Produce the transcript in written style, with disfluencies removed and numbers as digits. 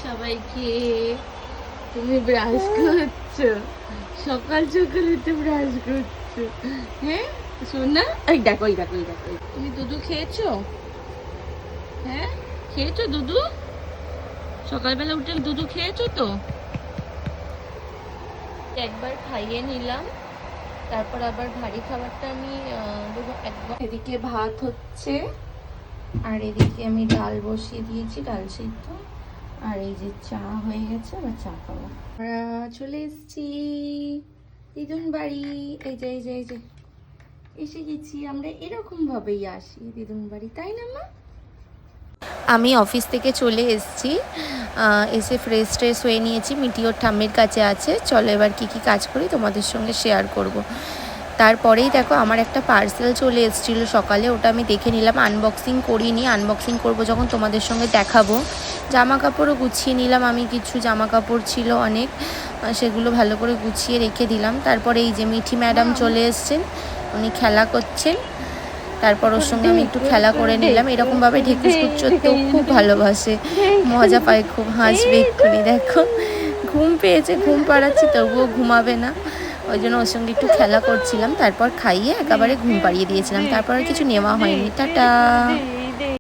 সবাইকে। তুমি ব্রাশ করছো সকাল সকাল, উঠে ব্রাশ করছো? হ্যাঁ শোনা, এই দেখো এই দেখো এই দেখো, তুমি দুধু খেয়েছো? হ্যাঁ খেয়েছো দুধু? সকালবেলা উঠে দুধু খেয়েছো তো? একবার খাইয়ে নিলাম, তারপর আবার ভারী খাবারটা আমি দেবো একবার। এদিকে ভাত হচ্ছে আর এদিকে আমি ডাল বসিয়ে দিয়েছি, ডাল সিদ্ধ। আর এই যে চা হয়ে গেছে, আবার চা খাবো। আমরা চলে এসেছি দিদুন বাড়ি। এই যে এই যে এই যে এসে গেছি আমরা, এরকম ভাবেই আসি দিদুন বাড়ি, তাই না মা? আমি অফিস থেকে চলে এসেছি, এসে ফ্রেশ ট্রেশ হয়ে নিয়েছি। মিটি ওর ঠাম্মির কাছে আছে। চলো এবার কি কি কাজ করি তোমাদের সঙ্গে শেয়ার করব। তারপরেই দেখো আমার একটা পার্সেল চলে এসেছিলো সকালে, ওটা আমি দেখে নিলাম। আনবক্সিং করিনি, আনবক্সিং করব যখন তোমাদের সঙ্গে দেখাবো। জামা কাপড়ও গুছিয়ে নিলাম আমি, কিছু জামা কাপড় ছিল অনেক, সেগুলো ভালো করে গুছিয়ে রেখে দিলাম। তারপরে এই যে মিঠি ম্যাডাম চলে এসছেন, উনি খেলা করছেন। তারপর ওর সঙ্গে আমি একটু খেলা করে নিলাম। এরকমভাবে ঢেকুস চড়তেও খুব ভালোবাসে, মজা পায় খুব, হাসবে এক্ষুনি। দেখো ঘুম পেয়েছে, ঘুম পাড়াচ্ছি তবুও ঘুমাবে না, ওই জন্য ওর সঙ্গে একটু খেলা করছিলাম। তারপর খাইয়ে একেবারে ঘুম পাড়িয়ে দিয়েছিলাম। তারপর আর কিছু নেওয়া হয়নি। টাটা।